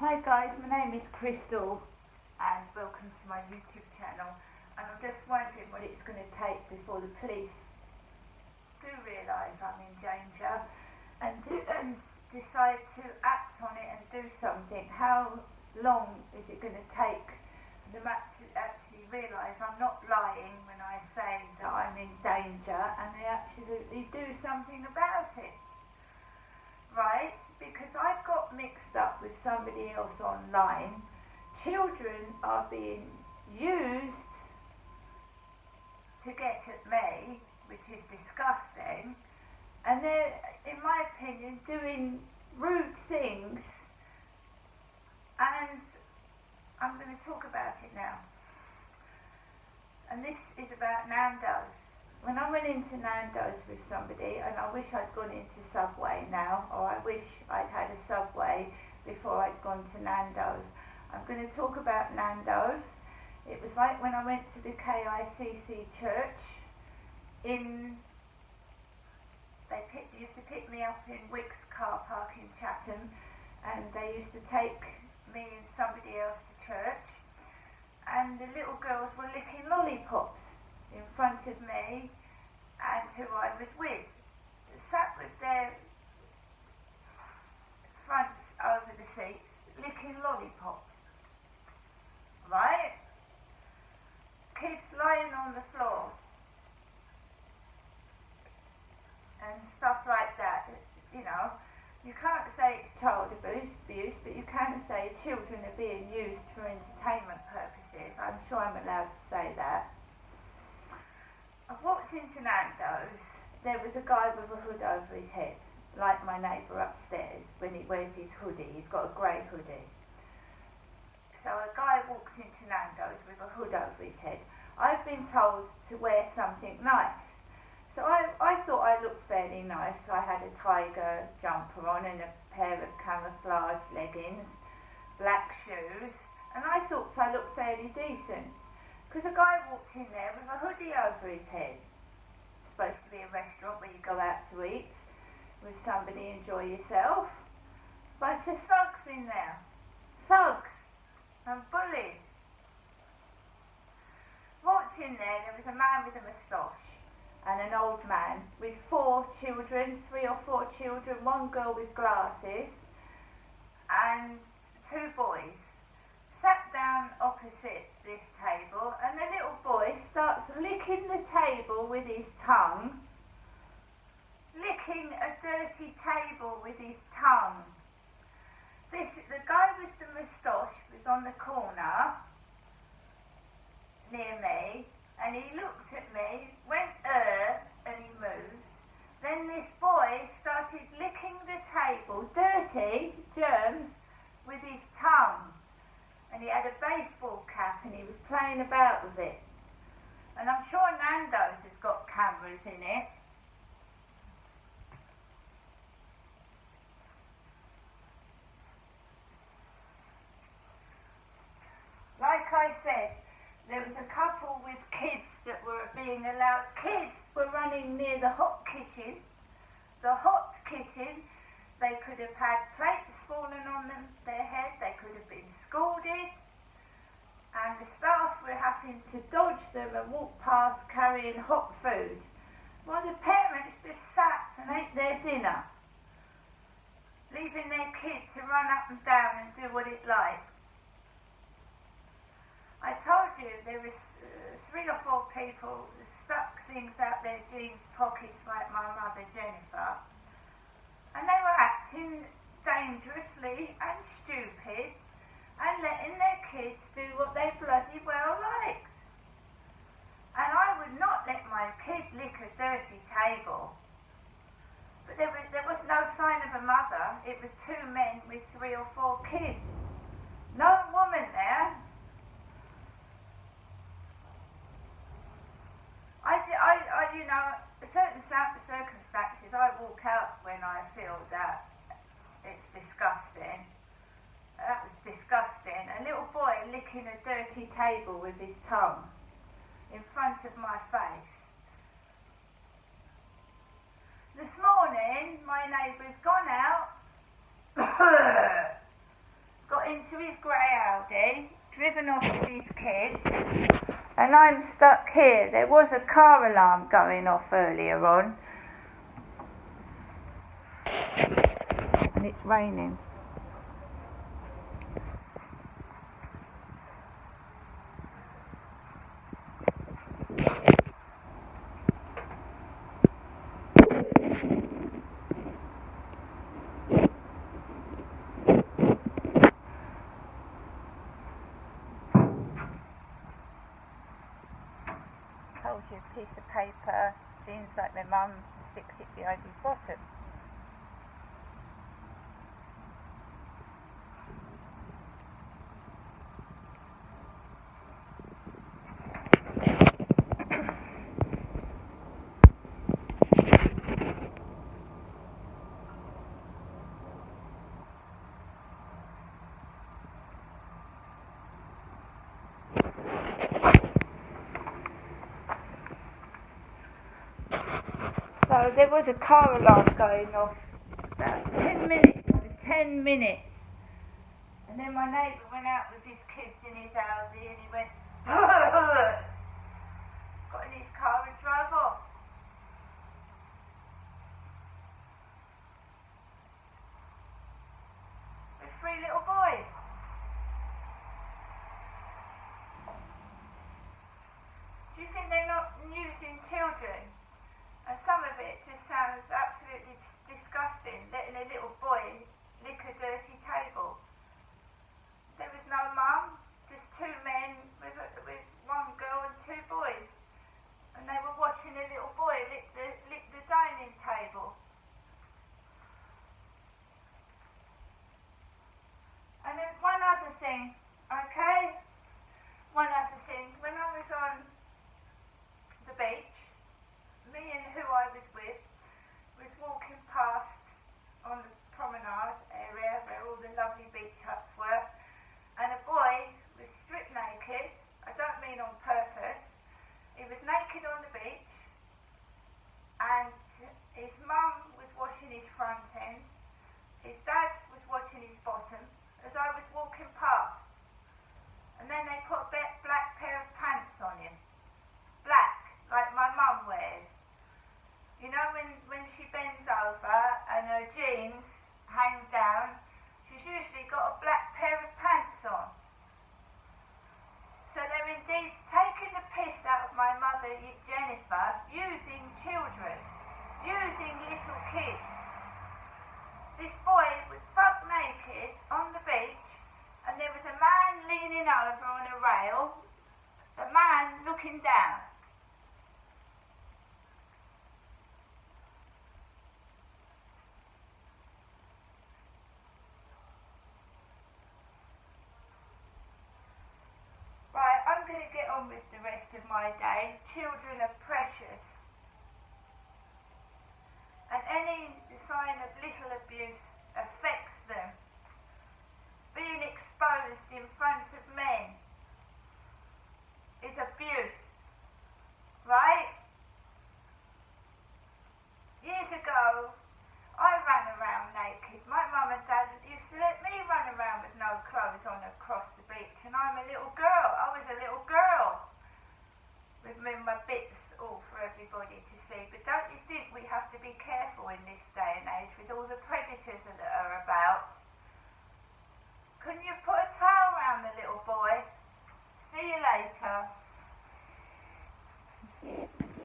Hi guys, my name is Crystal and welcome to my YouTube channel, and I'm just wondering what it's going to take before the police do realise I'm in danger and decide to act on it and do something. How long is it going to take them to actually realise I'm not lying when I say that I'm in danger and they absolutely do something about it? Right? Because I've got mixed up with somebody else online. Children are being used to get at me, which is disgusting, and they're, in my opinion, doing rude things, and I'm going to talk about it now. And this is about Nando's. When I went into Nando's with somebody, and I wish I'd gone into Subway now, or I wish I'd had a Subway before I'd gone to Nando's. I'm going to talk about Nando's. It was like when I went to the KICC church they used to pick me up in Wickes car park in Chatham, and they used to take me and somebody else to church, and the little girls were licking lollipops in front of me and who I was with, sat with their fronts over the seats, licking lollipops, right? Kids lying on the floor and stuff like that. You know, you can't say it's child abuse, but you can say children are being used for entertainment purposes. I'm sure I'm allowed to say that. I walked into Nando's. There was a guy with a hood over his head, like my neighbour upstairs when he wears his hoodie. He's got a grey hoodie. So a guy walks into Nando's with a hood over his head. I've been told to wear something nice. So I thought I looked fairly nice. I had a tiger jumper on and a pair of camouflage leggings, black shoes, and I thought I looked fairly decent. Because a guy walked in there with a hoodie over his head. It's supposed to be a restaurant where you go out to eat with somebody, enjoy yourself. Bunch of thugs in there. Thugs and bullies. Walked in there was a man with a moustache and an old man with 4 children, 3 or 4 children, 1 girl with glasses and 2 boys. Sat down opposite this table, and the little boy starts licking the table with his tongue, licking a dirty table with his tongue. The guy with the moustache was on the corner near me, and he looked at me, went and he moved. Then this boy started licking the table, dirty, germs, with his tongue. And he had a baseball cap and he was playing about with it. And I'm sure Nando's has got cameras in it. Like I said, there was a couple with kids that were being allowed. Kids were running near the hot kitchen. The hot kitchen, they could have had plates fallen on their head, they could have been scalded, and the staff were having to dodge them and walk past carrying hot food, while the parents just sat and ate their dinner, leaving their kids to run up and down and do what it liked. I told you there was 3 or 4 people stuck things out their jeans pockets like my mother Jennifer, and they were acting dangerously and stupid and letting their kids do what they bloody well liked. And I would not let my kid lick a dirty table. But there was no sign of a mother. It was 2 men with 3 or 4 kids. No woman there. You know, certain circumstances I walk out when I feel that it's disgusting. That was disgusting. A little boy licking a dirty table with his tongue in front of my face. This morning, my neighbour's gone out, got in driven off with his kids, and I'm stuck here. There was a car alarm going off earlier on, and it's raining. Told you, a piece of paper, seems like my mum sticks it behind his bottom. So there was a car alarm going off about 10 minutes. And then my neighbour went out with his kids in his Audi and he went, got in his car and drove off. With 3 little boys. Do you think they're not using children? And some of it just sounds absolutely disgusting, letting a little boy lick a dirty table. There was no mum, just 2 men with 1 girl and 2 boys. And they were watching a little boy lick the dining table. And then one other thing, okay? One other thing. When I was on the beach, me and who I was with was walking past on the promenade area where all the lovely beach huts were, and a boy was stripped naked. I don't mean on purpose. He was naked on the beach, and his mum was washing his front end. His dad was washing his bottom as I was walking past. And then they put a black pair of pants on him. Black, like my mum wears. You know when she bends over and her jeans hang down, she's usually got a black pair of pants on. So they're indeed taking the piss out of my mother, Jennifer, using children, using little kids. This boy was buck naked on the beach, and there was a man leaning over on a rail, a man looking down. Right, I'm going to get on with the rest of my day. Children are